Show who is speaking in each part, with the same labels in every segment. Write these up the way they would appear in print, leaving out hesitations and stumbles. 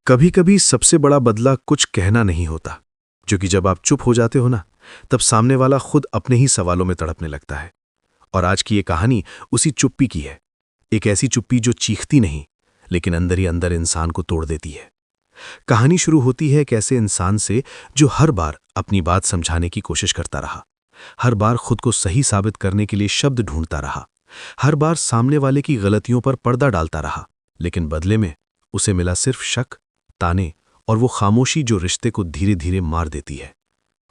Speaker 1: कभी कभी सबसे बड़ा बदला कुछ कहना नहीं होता, क्योंकि जब आप चुप हो जाते हो ना, तब सामने वाला खुद अपने ही सवालों में तड़पने लगता है। और आज की ये कहानी उसी चुप्पी की है। एक ऐसी चुप्पी जो चीखती नहीं, लेकिन अंदर ही अंदर इंसान को तोड़ देती है। कहानी शुरू होती है एक ऐसे इंसान से जो हर बार अपनी बात समझाने की कोशिश करता रहा, हर बार खुद को सही साबित करने के लिए शब्द ढूंढता रहा, हर बार सामने वाले की गलतियों पर पर्दा डालता रहा, लेकिन बदले में उसे मिला सिर्फ शक, ताने और वो खामोशी जो रिश्ते को धीरे धीरे मार देती है।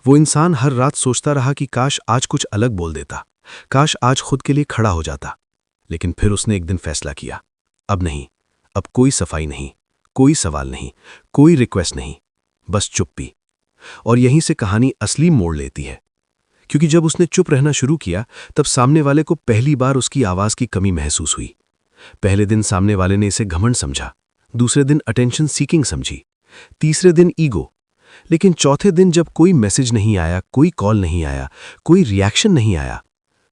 Speaker 1: वो इंसान हर रात सोचता रहा कि काश आज कुछ अलग बोल देता, काश आज खुद के लिए खड़ा हो जाता। लेकिन फिर उसने एक दिन फैसला किया, अब नहीं, अब कोई सफाई नहीं, कोई सवाल नहीं, कोई रिक्वेस्ट नहीं, बस चुप्पी। और यहीं से कहानी असली मोड़ लेती है, क्योंकि जब उसने चुप रहना शुरू किया, तब सामने वाले को पहली बार उसकी आवाज की कमी महसूस हुई। पहले दिन सामने वाले ने इसे घमंड समझा, दूसरे दिन अटेंशन सीकिंग समझी, तीसरे दिन ईगो। लेकिन चौथे दिन जब कोई मैसेज नहीं आया, कोई कॉल नहीं आया, कोई रिएक्शन नहीं आया,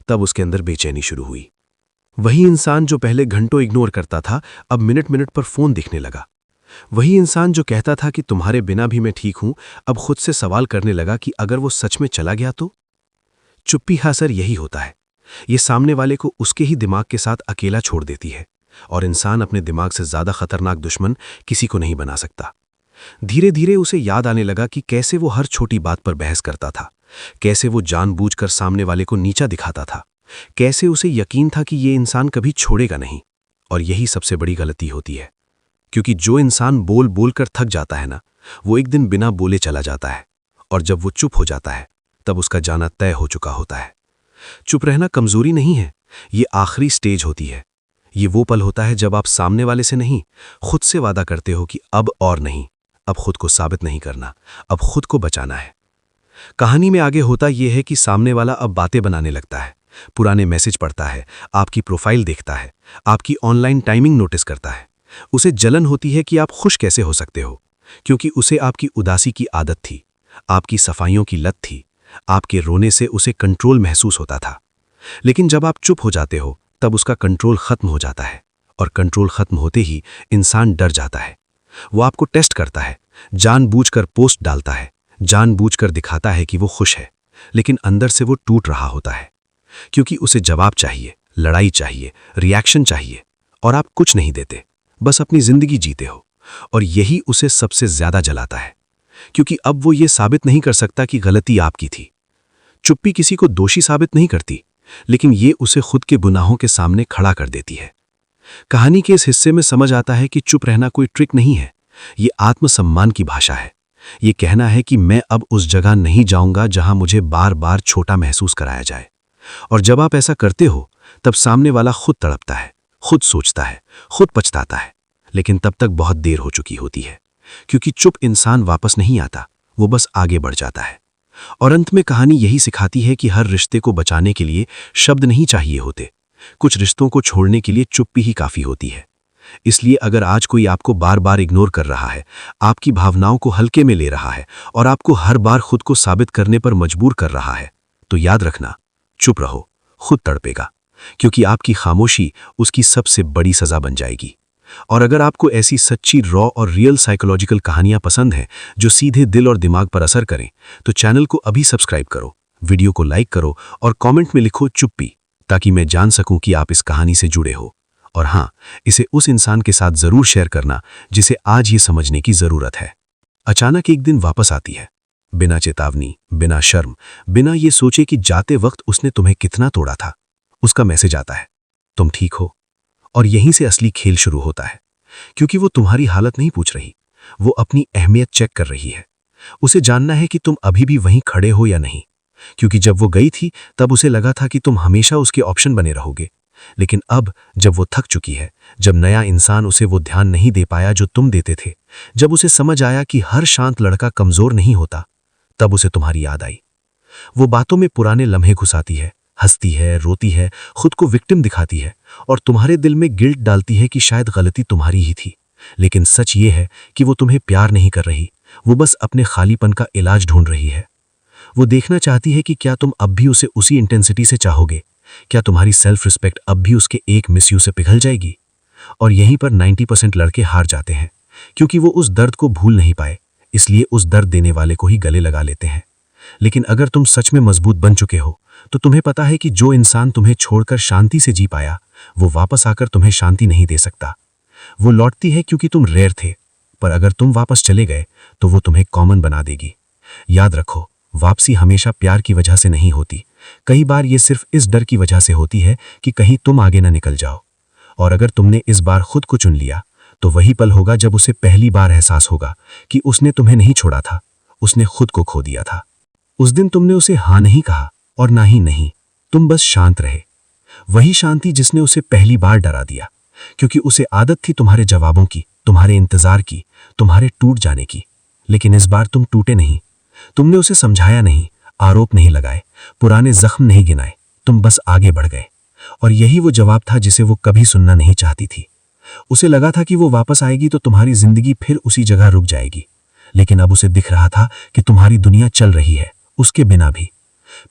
Speaker 1: तब उसके अंदर बेचैनी शुरू हुई। वही इंसान जो पहले घंटों इग्नोर करता था, अब मिनट मिनट पर फोन दिखने लगा। वही इंसान जो कहता था कि तुम्हारे बिना भी मैं ठीक हूं, अब खुद से सवाल करने लगा कि अगर वो सच में चला गया तो। चुप्पी का असर यही होता है, ये सामने वाले को उसके ही दिमाग के साथ अकेला छोड़ देती है, और इंसान अपने दिमाग से ज्यादा खतरनाक दुश्मन किसी को नहीं बना सकता। धीरे धीरे उसे याद आने लगा कि कैसे वो हर छोटी बात पर बहस करता था, कैसे वो जानबूझकर सामने वाले को नीचा दिखाता था, कैसे उसे यकीन था कि ये इंसान कभी छोड़ेगा नहीं। और यही सबसे बड़ी गलती होती है, क्योंकि जो इंसान बोल बोल कर थक जाता है ना, वो एक दिन बिना बोले चला जाता है, और जब वो चुप हो जाता है तब उसका जाना तय हो चुका होता है। चुप रहना कमजोरी नहीं है, ये आखिरी स्टेज होती है। ये वो पल होता है जब आप सामने वाले से नहीं, खुद से वादा करते हो कि अब और नहीं, अब खुद को साबित नहीं करना, अब खुद को बचाना है। कहानी में आगे होता यह है कि सामने वाला अब बातें बनाने लगता है, पुराने मैसेज पढ़ता है, आपकी प्रोफाइल देखता है, आपकी ऑनलाइन टाइमिंग नोटिस करता है। उसे जलन होती है कि आप खुश कैसे हो सकते हो, क्योंकि उसे आपकी उदासी की आदत थी, आपकी सफाइयों की लत थी, आपके रोने से उसे कंट्रोल महसूस होता था। लेकिन जब आप चुप हो जाते हो, तब उसका कंट्रोल खत्म हो जाता है, और कंट्रोल खत्म होते ही इंसान डर जाता है। वो आपको टेस्ट करता है, जानबूझकर पोस्ट डालता है, जानबूझकर दिखाता है कि वो खुश है, लेकिन अंदर से वो टूट रहा होता है, क्योंकि उसे जवाब चाहिए, लड़ाई चाहिए, रिएक्शन चाहिए, और आप कुछ नहीं देते, बस अपनी जिंदगी जीते हो। और यही उसे सबसे ज्यादा जलाता है, क्योंकि अब वो ये साबित नहीं कर सकता कि गलती आपकी थी। चुप्पी किसी को दोषी साबित नहीं करती, लेकिन ये उसे खुद के गुनाहों के सामने खड़ा कर देती है। कहानी के इस हिस्से में समझ आता है कि चुप रहना कोई ट्रिक नहीं है, ये आत्मसम्मान की भाषा है। ये कहना है कि मैं अब उस जगह नहीं जाऊंगा जहां मुझे बार बार छोटा महसूस कराया जाए। और जब आप ऐसा करते हो, तब सामने वाला खुद तड़पता है, खुद सोचता है, खुद पछताता है, लेकिन तब तक बहुत देर हो चुकी होती है, क्योंकि चुप इंसान वापस नहीं आता, वो बस आगे बढ़ जाता है। और अंत में कहानी यही सिखाती है कि हर रिश्ते को बचाने के लिए शब्द नहीं चाहिए होते, कुछ रिश्तों को छोड़ने के लिए चुप्पी ही काफी होती है। इसलिए अगर आज कोई आपको बार बार इग्नोर कर रहा है, आपकी भावनाओं को हल्के में ले रहा है, और आपको हर बार खुद को साबित करने पर मजबूर कर रहा है, तो याद रखना, चुप रहो, खुद तड़पेगा, क्योंकि आपकी खामोशी उसकी सबसे बड़ी सजा बन जाएगी। और अगर आपको ऐसी सच्ची, रॉ और रियल साइकोलॉजिकल कहानियां पसंद हैं जो सीधे दिल और दिमाग पर असर करें, तो चैनल को अभी सब्सक्राइब करो, वीडियो को लाइक करो और कमेंट में लिखो चुप्पी, ताकि मैं जान सकूं कि आप इस कहानी से जुड़े हो। और हाँ, इसे उस इंसान के साथ जरूर शेयर करना जिसे आज ये समझने की जरूरत है। अचानक एक दिन वापस आती है, बिना चेतावनी, बिना शर्म, बिना ये सोचे कि जाते वक्त उसने तुम्हें कितना तोड़ा था। उसका मैसेज आता है, तुम ठीक हो। और यहीं से असली खेल शुरू होता है, क्योंकि वो तुम्हारी हालत नहीं पूछ रही, वो अपनी अहमियत चेक कर रही है। उसे जानना है कि तुम अभी भी वहीं खड़े हो या नहीं, क्योंकि जब वो गई थी तब उसे लगा था कि तुम हमेशा उसके ऑप्शन बने रहोगे। लेकिन अब जब वो थक चुकी है, जब नया इंसान उसे वो ध्यान नहीं दे पाया जो तुम देते थे, जब उसे समझ आया कि हर शांत लड़का कमजोर नहीं होता, तब उसे तुम्हारी याद आई। वो बातों में पुराने लम्हे घुसाती है, हंसती है, रोती है, खुद को विक्टिम दिखाती है, और तुम्हारे दिल में गिल्ट डालती है कि शायद गलती तुम्हारी ही थी। लेकिन सच ये है कि वो तुम्हें प्यार नहीं कर रही, वो बस अपने खालीपन का इलाज ढूंढ रही है। वो देखना चाहती है कि क्या तुम अब भी उसे उसी इंटेंसिटी से चाहोगे, क्या तुम्हारी सेल्फ रिस्पेक्ट अब भी उसके एक मिसयूज से पिघल जाएगी। और यहीं पर 90% लड़के हार जाते हैं, क्योंकि वो उस दर्द को भूल नहीं पाए, इसलिए उस दर्द देने वाले को ही गले लगा लेते हैं। लेकिन अगर तुम सच में मजबूत बन चुके हो तो तुम्हें पता है कि जो इंसान तुम्हें छोड़कर शांति से जी पाया, वो वापस आकर तुम्हें शांति नहीं दे सकता। वो लौटती है क्योंकि तुम रेयर थे, पर अगर तुम वापस चले गए तो वो तुम्हें कॉमन बना देगी। याद रखो, वापसी हमेशा प्यार की वजह से नहीं होती, कई बार ये सिर्फ इस डर की वजह से होती है कि कहीं तुम आगे ना निकल जाओ। और अगर तुमने इस बार खुद को चुन लिया तो वही पल होगा जब उसे पहली बार एहसास होगा कि उसने तुम्हें नहीं छोड़ा था, उसने खुद को खो दिया था। उस दिन तुमने उसे हाँ नहीं कहा और ना ही नहीं, तुम बस शांत रहे। वही शांति जिसने उसे पहली बार डरा दिया, क्योंकि उसे आदत थी तुम्हारे जवाबों की, तुम्हारे इंतजार की, तुम्हारे टूट जाने की। लेकिन इस बार तुम टूटे नहीं। तुमने उसे समझाया नहीं, आरोप नहीं लगाए, पुराने जख्म नहीं गिनाए, तुम बस आगे बढ़ गए। और यही वो जवाब था जिसे वो कभी सुनना नहीं चाहती थी। उसे लगा था कि वो वापस आएगी तो तुम्हारी जिंदगी फिर उसी जगह रुक जाएगी, लेकिन अब उसे दिख रहा था कि तुम्हारी दुनिया चल रही है उसके बिना भी।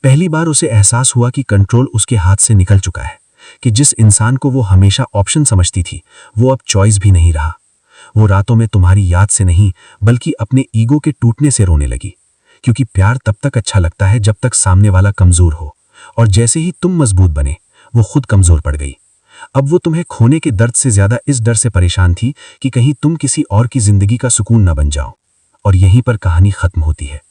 Speaker 1: पहली बार उसे एहसास हुआ कि कंट्रोल उसके हाथ से निकल चुका है, कि जिस इंसान को वो हमेशा ऑप्शन समझती थी वो अब चॉइस भी नहीं रहा। वो रातों में तुम्हारी याद से नहीं बल्कि अपने ईगो के टूटने से रोने लगी, क्योंकि प्यार तब तक अच्छा लगता है जब तक सामने वाला कमजोर हो, और जैसे ही तुम मजबूत बने वो खुद कमजोर पड़ गई। अब वो तुम्हें खोने के दर्द से ज्यादा इस डर से परेशान थी कि कहीं तुम किसी और की जिंदगी का सुकून न बन जाओ। और यहीं पर कहानी खत्म होती है,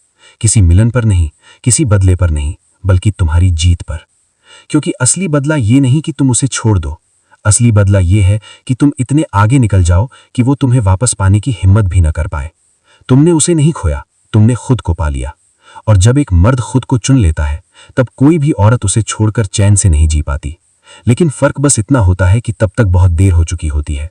Speaker 1: किसी मिलन पर नहीं, किसी बदले पर नहीं, बल्कि तुम्हारी जीत पर। क्योंकि असली बदला ये नहीं कि तुम उसे छोड़ दो, असली बदला ये है कि तुम इतने आगे निकल जाओ कि वो तुम्हें वापस पाने की हिम्मत भी न कर पाए। तुमने उसे नहीं खोया, तुमने खुद को पा लिया। और जब एक मर्द खुद को चुन लेता है तब कोई भी औरत उसे छोड़कर चैन से नहीं जी पाती। लेकिन फर्क बस इतना होता है कि तब तक बहुत देर हो चुकी होती है।